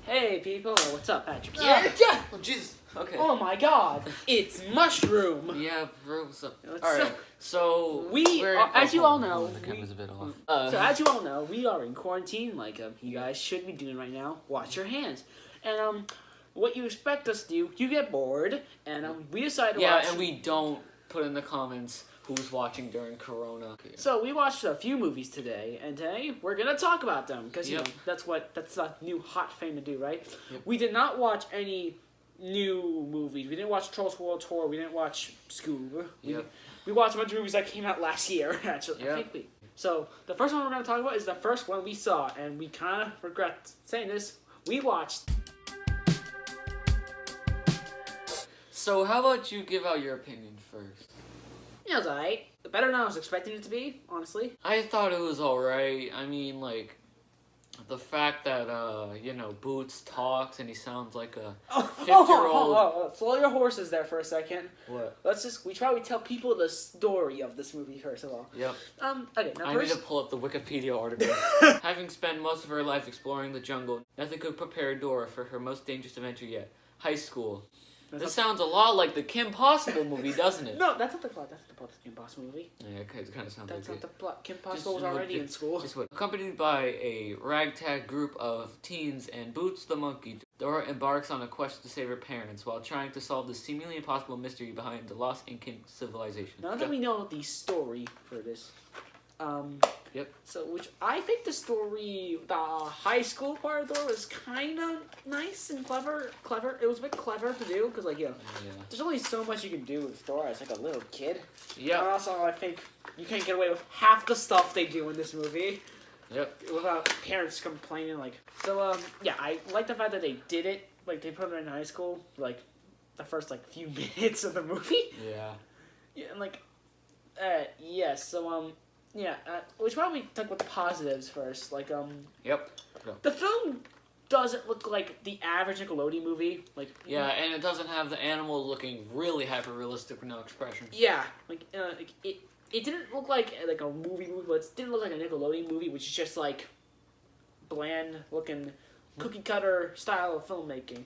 Hey people, what's up, Patrick? Yeah. Oh, Jesus. Okay. Oh my God, it's Mushroom. Yeah, bro. What's up? What's All right. up? So as you all know, the camera's a bit off. So as you all know, we are in quarantine, like you guys should be doing right now. Wash your hands, and what you expect us to do? You get bored, and we decide to watch. Yeah, and we don't put in the comments who's watching during Corona. So we watched a few movies today, and today we're gonna talk about them because you know that's the new hot thing to do, right? Yep. We did not watch any new movies. We didn't watch Trolls World Tour. We didn't watch Scoob. We watched a bunch of movies that came out last year, actually. Yep. I think so the first one we're going to talk about is the first one we saw, and we kind of regret saying this. We watched... So how about you give out your opinion first? Yeah, it was alright. Better than I was expecting it to be, honestly. I thought it was alright. I mean, like, the fact that, Boots talks and he sounds like a 50-year-old... Slow your horses there for a second. What? We try to tell people the story of this movie first of all. Yep. Okay, now I first... need to pull up the Wikipedia article. Having spent most of her life exploring the jungle, nothing could prepare Dora for her most dangerous adventure yet. High school. This sounds a lot like the Kim Possible movie, doesn't it? No, that's not the plot. That's not the plot of the Kim Possible movie. Yeah, it kind of sounds That's like not it. the plot. Kim Possible was already in school. Just what? Accompanied by a ragtag group of teens and Boots the monkey, Dora embarks on a quest to save her parents while trying to solve the seemingly impossible mystery behind the lost Incan civilization. Now that we know the story for this, Yep. So, which I think the story, the high school part of Dora was kind of nice and clever. It was a bit clever to do because, like, there's only so much you can do with Dora as like a little kid. Yeah. And also, I think you can't get away with half the stuff they do in this movie. Yep. Without parents complaining, like. So, yeah, I like the fact that they did it. Like, they put her in high school, like, the first, like, few minutes of the movie. Yeah. Yeah, and, like, yeah, so, yeah, which probably talk about the positives first. Like, Yep. the film doesn't look like the average Nickelodeon movie. Like, Yeah, and it doesn't have the animal looking really hyper-realistic with no expression. yeah, like it didn't look like a movie, but it didn't look like a Nickelodeon movie, which is just like bland looking, cookie cutter style of filmmaking.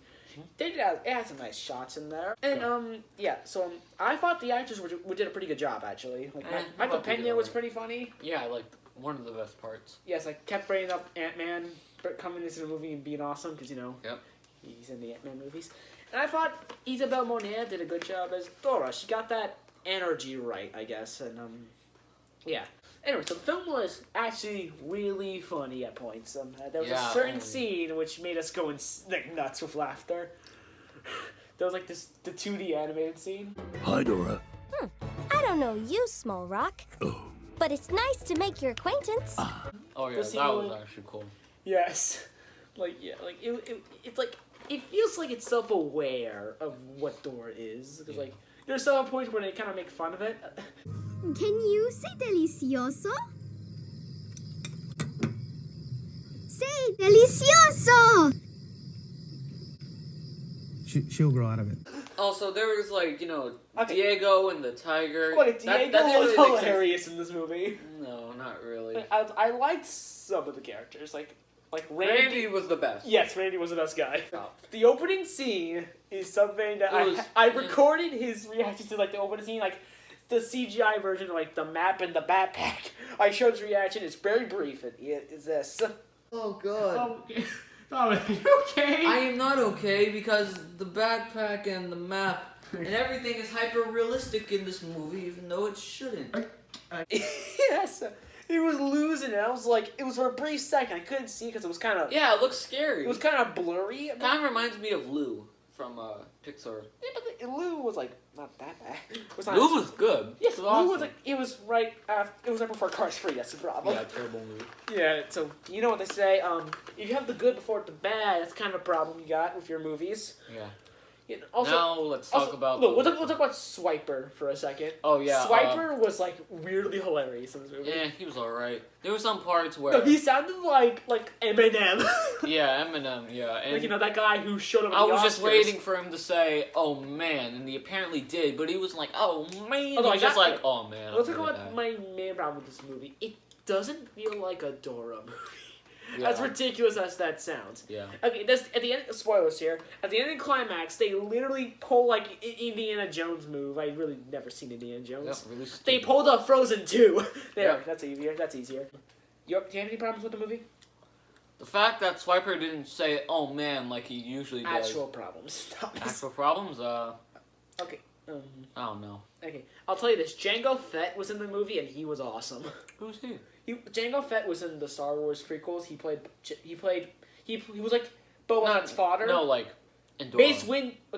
They did it had some nice shots in there, and yeah. So I thought the actors did a pretty good job actually. Like Michael Pena was pretty funny. Yeah, like one of the best parts. Yes, I kept bringing up Ant-Man coming into the movie and being awesome because Yep. he's in the Ant-Man movies, and I thought Isabelle Monet did a good job as Dora. She got that energy right, I guess, and yeah. Anyway, so the film was actually really funny at points. There was a certain scene which made us go nuts with laughter. There was like the 2D animated scene. Hi, Dora. I don't know you, Small Rock. Oh. But it's nice to make your acquaintance. Oh yeah, that was actually cool. Yes, it's like it feels like it's self-aware of what Dora is. Because like there's some points where they kind of make fun of it. Can you say delicioso? Say delicioso! She'll grow out of it. Also, there was like, Diego and the tiger. Look, Diego was hilarious in this movie. No, not really. I liked some of the characters, like Randy was the best. Yes, Randy was the best guy. The opening scene is something that I recorded his reaction to, like, the opening scene, like, the CGI version, like, the map and the backpack. I showed his reaction. It's very brief. It's this. Oh, God. Are you okay? I am not okay because the backpack and the map and everything is hyper-realistic in this movie, even though it shouldn't. Yes. He was losing it. I was like, it was for a brief second. I couldn't see because it was kind of... Yeah, it looks scary. It was kind of blurry. It kind of reminds me of Lou from Pixar. Yeah, but Lou was like not that bad. Lou was good. Yes, Lou awesome. Was like it was right after. It was right before Cars 3. That's the problem. Yeah, terrible movie. Yeah, so you know what they say. If you have the good before the bad, that's kind of a problem you got with your movies. Yeah. Yeah, also, now let's talk about. Look, we'll talk about Swiper for a second. Oh yeah, Swiper was like weirdly hilarious in this movie. Yeah, he was alright. There were some parts where he sounded like Eminem. Yeah, Eminem. Yeah, and like that guy who showed up. I was just waiting for him to say, "Oh man," and he apparently did, but he was like, "Oh man," Although he was just like, "Oh man." Let's talk about my main problem with this movie. It doesn't feel like a Dora movie. As ridiculous as that sounds. Yeah. Okay, at the end, spoilers here. At the end of the climax, they literally pull like Indiana Jones move. I really never seen Indiana Jones. Yep, really They pulled a Frozen 2. There, Yep. that's easier. That's easier. Do you have any problems with the movie? The fact that Swiper didn't say, "Oh man," like he usually does. Actual problems. Actual problems? Okay. I don't know. Okay, I'll tell you this. Jango Fett was in the movie, and he was awesome. Who's he? Jango Fett was in the Star Wars prequels. He was like Boba Fett's father. No, like in Dora.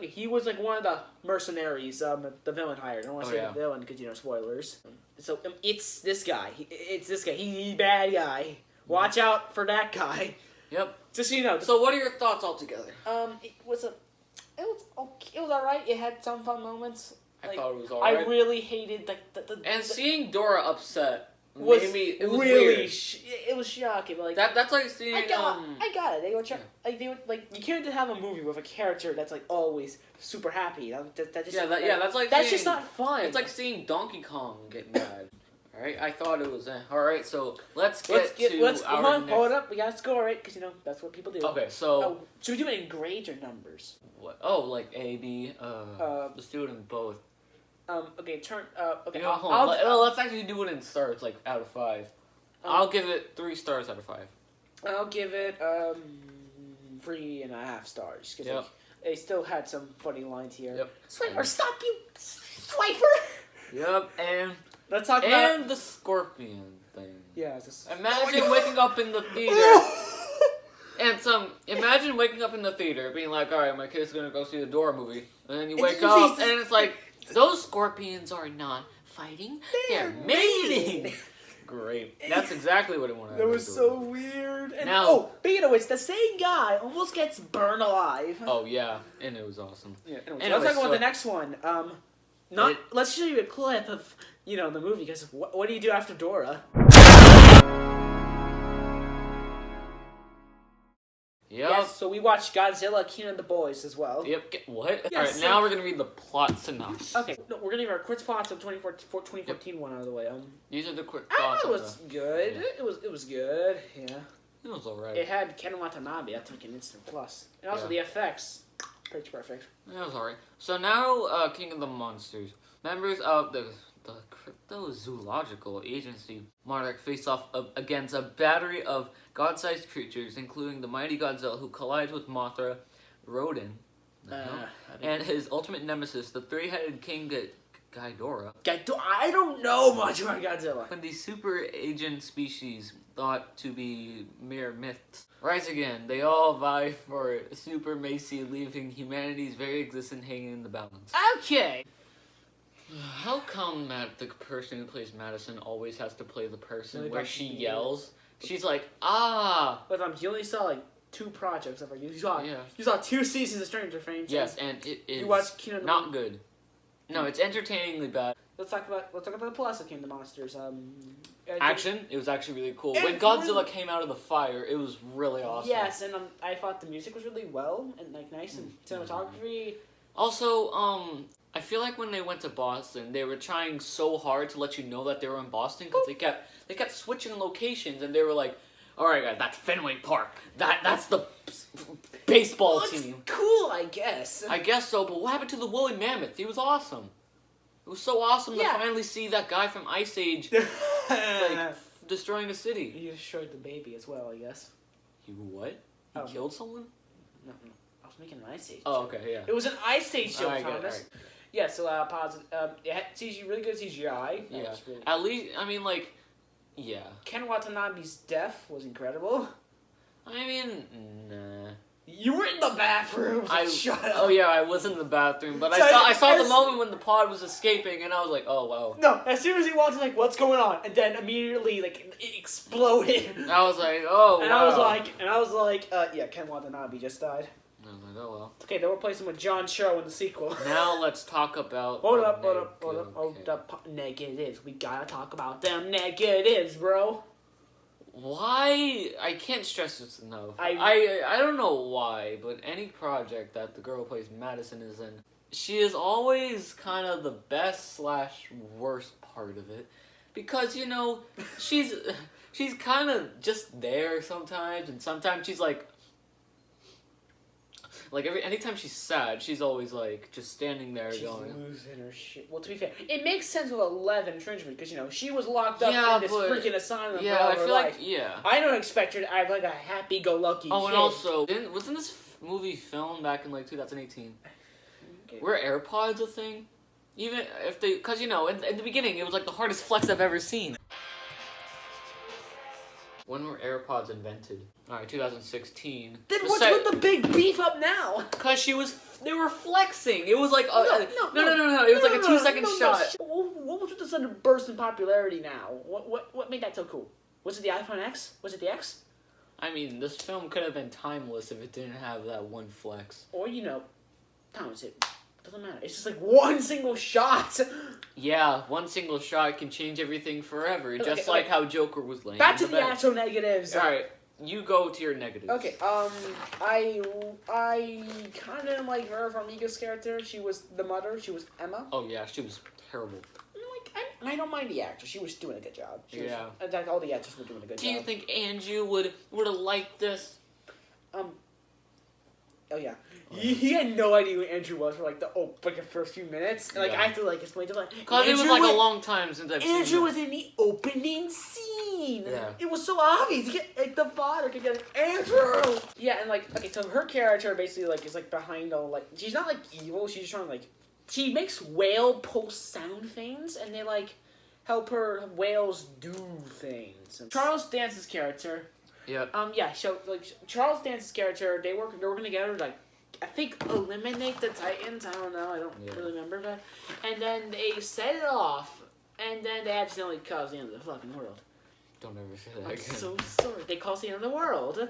He was like one of the mercenaries. The villain hired. I don't want to say the villain because spoilers. So it's this guy. He's bad guy. Watch out for that guy. Yep. Just so you know. So what are your thoughts altogether? It was okay. It was alright. It had some fun moments. I thought it was alright. I really hated seeing Dora upset was made me. It was really weird. It was shocking. But like That's like seeing. I got it. They were you can't have a movie with a character that's like always super happy. That's just not fun. It's like seeing Donkey Kong get mad. All right, I thought it was all right. So let's hold up. We gotta score it because that's what people do. Okay, so should we do it in grades or numbers? what? Oh, like A, B. Let's do it in both. Okay. Okay. Let's actually do it in stars, like out of 5. I'll give it 3 stars out of 5. I'll give it 3.5 stars because they still had some funny lines here. Yep. Swiper, stop you, Swiper! Yep, and let's talk about the scorpion thing. Yeah. Imagine waking up in the theater. Imagine waking up in the theater, being like, all right, my kid's gonna go see the Dora movie, and then you wake up, and it's like, those scorpions are not fighting, they're mating. Great. That's exactly what I wanted. That was so weird. And speaking of which, the same guy almost gets burned alive. Oh yeah, and it was awesome. Yeah. Let's talk about the next one. Let's show you a clip of the movie because what do you do after Dora? Yep. Yes, so we watched Godzilla, King of the Boys as well. Yep. What? Yes, Alright, now we're going to read the plot synopsis. Okay, no, we're going to give our quick thoughts of 2014 one out of the way. These are the quick thoughts. It was good. Yeah. It was good, yeah. It was alright. It had Ken Watanabe, that's like an instant plus. And also the effects, pitch perfect. It was alright. So now, King of the Monsters. Members of the Cryptozoological Agency Monarch face off against a battery of god-sized creatures, including the mighty Godzilla who collides with Mothra, Rodan, and his ultimate nemesis, the 3-headed King Ghidorah. I don't know much about Godzilla. When these super agent species, thought to be mere myths, rise again, they all vie for supremacy, leaving humanity's very existence hanging in the balance. Okay. How come the person who plays Madison always has to play the person where she yells? She's like, ah! But you only saw like 2 projects of her. You saw 2 seasons of Stranger Things. Yes, and it is not good. No, it's entertainingly bad. Let's talk about the plus of King of the Monsters. Action, it was actually really cool. When Godzilla came out of the fire, it was really awesome. Yes, and I thought the music was really nice and cinematography. Also, I feel like when they went to Boston, they were trying so hard to let you know that they were in Boston because they kept switching locations, and they were like, "All right, guys, that's Fenway Park. That's the baseball team." Cool, I guess. I guess so, but what happened to the woolly mammoth? He was awesome. It was so awesome to finally see that guy from Ice Age destroying a city. He destroyed the baby as well, I guess. He what? He killed someone? No. I was making an Ice Age joke. Okay, yeah. It was an Ice Age joke, Thomas. Right. Yeah, so positive. It had really good CGI. Yeah. At least, I mean, like, yeah. Ken Watanabe's death was incredible. I mean, nah. You were in the bathroom. Shut up. Oh yeah, I was in the bathroom, but I saw the moment when the pod was escaping, and I was like, oh wow. No, as soon as he walked in, like, what's going on? And then immediately, like, it exploded. I was like, oh and wow. I was like, yeah, Ken Watanabe just died. I was like, oh well. Okay, they'll replace him with John Cho in the sequel. Now let's talk about Hold up. Negatives. We gotta talk about them negatives, bro. Why? I can't stress this enough. I don't know why, but any project that the girl who plays Madison is in, she is always kind of the best/worst part of it. because you know she's kind of just there sometimes, and sometimes she's like anytime she's sad, she's always like just standing there She's going. losing her shit. Well, to be fair, it makes sense with 11 infringement because, you know, she was locked up Yeah, in this but- freaking asylum Yeah, for all I her feel life. like yeah. I don't expect her to act like a happy-go-lucky Oh, kid. and also, wasn't this movie filmed back in like 2018? Okay. Were AirPods a thing? Even if they, because you know, in the beginning, it was like the hardest flex I've ever seen. When were AirPods invented? Alright, 2016. Then what's with the big beef up now? Because they were flexing. It was like, No. It was like a 2-second shot. What was with the sudden burst in popularity now? What made that so cool? Was it the iPhone X? Was it the X? I mean, this film could have been timeless if it didn't have that one flex. Or, you know, times it. Doesn't matter. It's just like one single shot. Yeah, one single shot can change everything forever, just Okay, like okay. how Joker was laying Back to in the the bed. actual negatives. Alright, you go to your negatives. Okay, I kind of didn't like her from Mika's character. She was the mother. She was Emma. Oh yeah, she was terrible. I don't mind the actress. She was doing a good job. Yeah. In fact, all the actors were doing a good Do job. you think Andrew would have liked this? Oh yeah. He had no idea who Andrew was for like the first few minutes. And, like Yeah. I had to like explain to him. Because it was like a long time since I've seen Andrew him. was in the opening scene. Yeah. It was so obvious. You get like the father could get Andrew. Yeah, and like okay, so her character basically like is like behind all like she's not like evil. She's just trying to like she makes whale pulse sound things, and they like help her whales do things. And Charles Dance's character. Yep. Yeah. So like Charles Dance's character, they're working together to, like. I think eliminate the Titans. I don't know. I don't really remember that. And then they set it off, and then they accidentally caused the end of the fucking world. Don't ever say that I'm again. so sorry. They caused the end of the world,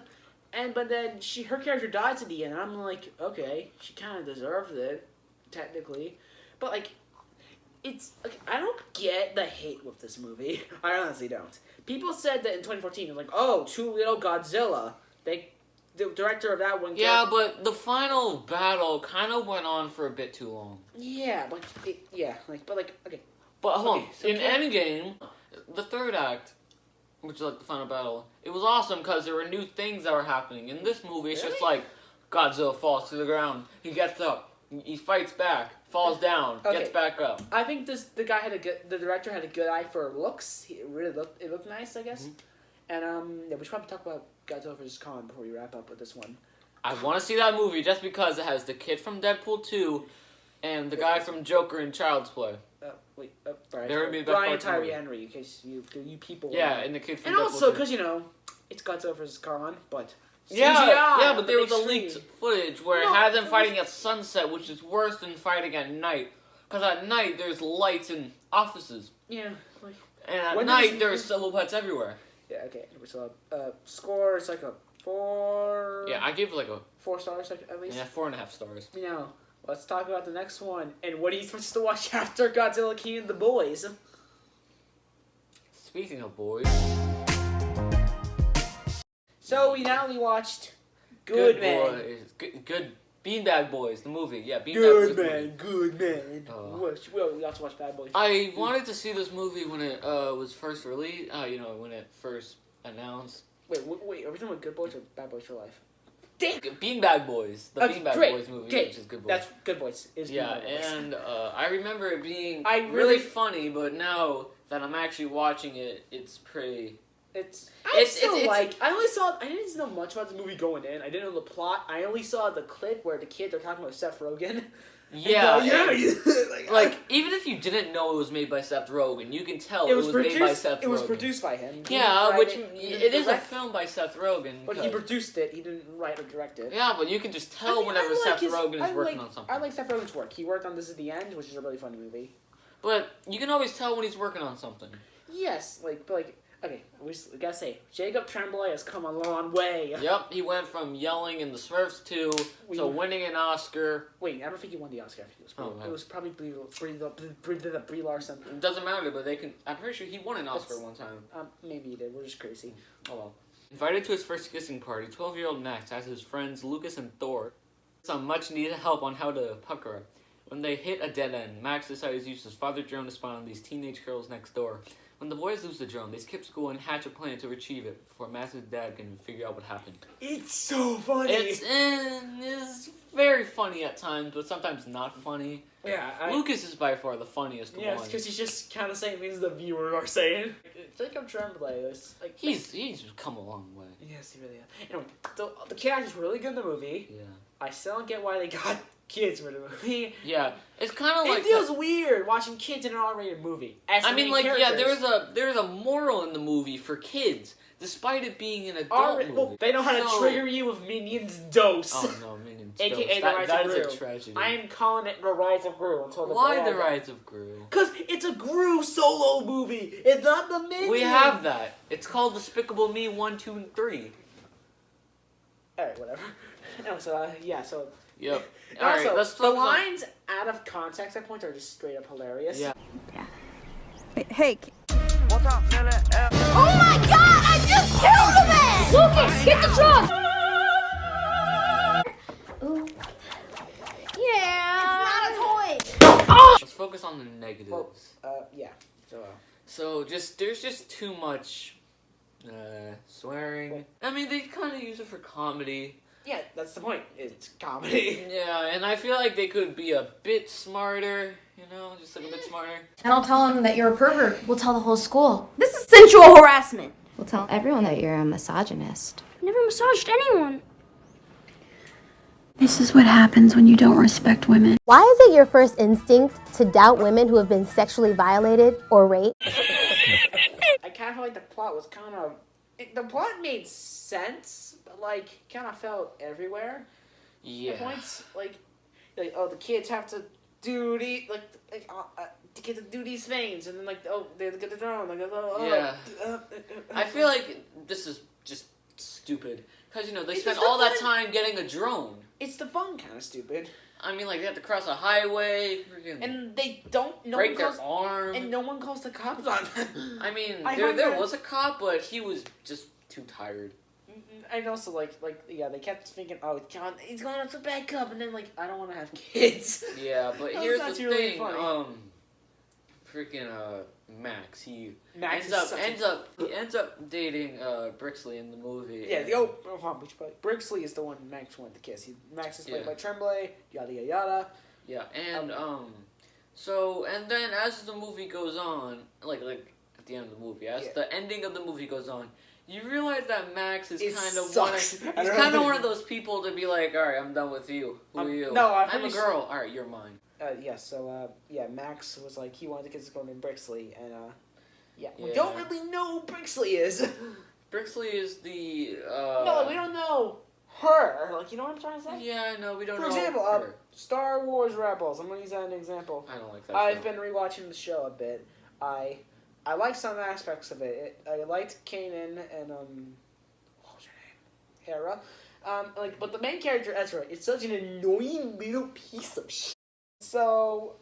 but then her character dies at the end. And I'm like, okay, she kind of deserved it, technically, but like, it's like, I don't get the hate with this movie. I honestly don't. People said that in 2014, it was like, oh, too little Godzilla. The director of that one. Yeah, but the final battle kind of went on for a bit too long. Yeah, but okay. But hold on, so in Endgame, the third act, which is like the final battle, it was awesome because there were new things that were happening. In this movie, it's just like Godzilla falls to the ground, he gets up, he fights back, falls down, gets back up. I think the director had a good eye for looks. It looked nice, I guess. And yeah, we should probably talk about Godzilla vs. Kong before we wrap up with this one. I want to see that movie just because it has the kid from Deadpool 2 and the guy from Joker in Child's Play. Sorry. There would be the best Brian parts of the Tyree movie. Henry, in case you people. Yeah, and the kid from and Deadpool also 2. because you know it's Godzilla vs. Kong, but Yeah, CGI, yeah, but there was a extreme. leaked footage where it had them fighting at sunset, which is worse than fighting at night. Because at night, there's lights in offices. Yeah. Like, And at when night, does- there's silhouettes everywhere. yeah. Okay. So score is like a 4. Yeah, I gave it like a 4 stars, like, at least. 4.5 stars. You know, let's talk about the next one. And what are you supposed to watch after Godzilla King and the Boys? Speaking of boys, So we not only watched Good Man. Boys. Good Beanbag Boys, the movie. Yeah, Beanbag Boys. Good man. Oh. We also watched Bad Boys. I wanted to see this movie when it was first released. When it first announced. Wait, are we talking about Good Boys or Bad Boys for Life? Beanbag Boys, the Okay, Beanbag great. Boys movie, Okay, which is Good Boys. That's Good Boys. Yeah, and I remember it being I really really- funny, but now that I'm actually watching it, it's pretty. I didn't know much about the movie going in. I didn't know the plot. I only saw the clip where the kids are talking about Seth Rogen. Yeah, and, like even if you didn't know it was made by Seth Rogen, you can tell it was made by Seth Rogen. It was produced by him. He Yeah, didn't which write he it didn't is a direct, film by Seth Rogen. but he produced it. He didn't write or direct it. Yeah, but you can just tell whenever Seth Rogen is working on something. I like Seth Rogen's work. He worked on This Is the End, which is a really funny movie. But you can always tell when he's working on something. Yes, okay, we gotta say, Jacob Tremblay has come a long way. Yep, he went from yelling in The Smurfs 2 to winning an Oscar. Wait, I don't think he won the Oscar. I think it was probably Brie Larson. It doesn't matter, but I'm pretty sure he won an Oscar one time. Maybe he did. We're just crazy. Oh well. Invited to his first kissing party, 12-year-old Max asked his friends Lucas and Thor some much-needed help on how to pucker up. When they hit a dead end, Max decides to use his father drone to spy on these teenage girls next door. when the boys lose the drone, they skip school and hatch a plan to retrieve it before Max's dad can figure out what happened. It's so funny. It's very funny at times, but sometimes not funny. Yeah, Lucas is by far the funniest one. Yes, because he's just kind of saying things the viewer are saying. Jacob Tremblay is like He's come a long way. yes, he really has. Anyway, the character's really good in the movie. Yeah. I still don't get why they got kids for the movie. Yeah, it's kind of like It feels weird watching kids in an R-rated movie. As the I mean, main like, yeah, characters. there's a moral in the movie for kids, despite it being an adult movie. Well, they know how to trigger you with Minions dose. Oh no, Minions AKA Dose. the Rise That of is Gru. a tragedy. I am calling it the Rise of Gru until the Why the Rise of Gru? Because it's a Gru solo movie. It's not the Minions. We have that. It's called Despicable Me 1, 2, and 3. Alright, whatever. No, so yeah, so. Yep. And All right, also, let's the focus on- lines out of context at points are just straight up hilarious. Yeah. Hey, Oh my god, I just killed him! Lucas, get the truck! Ooh. Yeah. It's not a toy. Let's focus on the negatives. Well, yeah. So there's just too much swearing. I mean, they kind of use it for comedy. Yeah, that's the point. It's comedy. Yeah, and I feel like they could be a bit smarter. You know, just like a bit smarter. And I'll tell him that you're a pervert. We'll tell the whole school. This is sensual harassment. We'll tell everyone that you're a misogynist. I've never massaged anyone. This is what happens when you don't respect women. Why is it your first instinct to doubt women who have been sexually violated or raped? I kind of felt like the plot was kind of... The plot made sense, but, like, kind of felt everywhere. Yeah. At points, like, oh, the kids have to do to get to do these things, and then, like, oh, they get the drone, like, Yeah. I feel like this is just stupid. Because, you know, they It's spent just all that fun. time getting a drone. It's the fun kind of stupid. I mean, like, they have to cross a highway, freaking And they don't... break their arm. And no one calls the cops on them. I mean, I there find that- was a cop, but he was just too tired. And also, yeah, they kept thinking, oh, John, he's going up to bad cop, and then, like, I don't want to have kids. Yeah, but That here's was the actually really thing, funny. Max, he Max ends up dating Brixley in the movie. Yeah, and- Brixley is the one Max wanted to kiss. Max is played Yeah. by Tremblay, yada yada yada. Yeah, and so and then as the movie goes on, like at the end of the movie, as Yeah. the ending of the movie goes on, you realize that Max is It kind of sucks. he's I don't kind know. of one of those people to be like, all right, I'm done with you. Who are you? no, I'm I'm a pretty girl. All right, you're mine. Max was like, he wanted to kiss a girl named Brixley, and we Yeah. don't really know who Brixley is. Brixley is the No, we don't know her. Like, you know what I'm trying to say? Yeah, no, we don't For know. example, her. Star Wars Rebels. I'm gonna use that as an example. I don't like that. I've show. been rewatching the show a bit. I like some aspects of it. I liked Kanan and what was her name? Hera. But the main character Ezra is such an annoying little piece of shit. So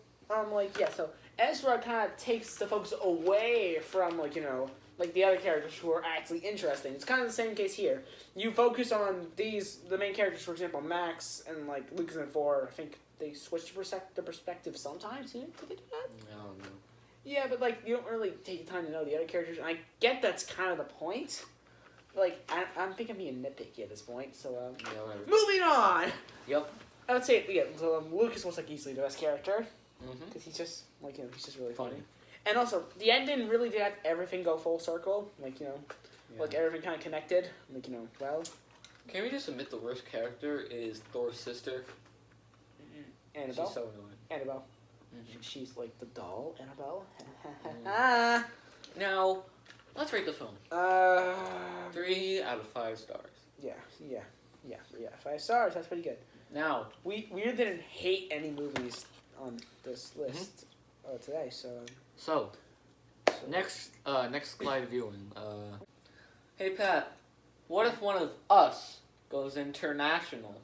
so Ezra kind of takes the focus away from the other characters who are actually interesting. It's kind of the same case here. You focus on the main characters, for example, Max and Lucas and 4. I think they switch the perspective sometimes. Could they do that? I don't know. Yeah, but you don't really take the time to know the other characters. And I get that's kind of the point. I'm thinking I'm being nitpicky at this point. So Yeah, whatever. moving on. Yep. I would say Lucas was easily the best character Mhm. because he's just he's just really funny. Funny. And also the ending really did have everything go full circle. Yeah. Everything kind of connected. Well. Can we just admit the worst character is Thor's sister? Annabelle. She's so annoying. Annabelle. Mhm. She's like the doll, Annabelle. Now, let's rate the film. 3 out of 5 stars. Yeah. 5 stars. That's pretty good. Now, We didn't hate any movies on this list today, so. next live viewing. Hey Pat, what if one of us goes international?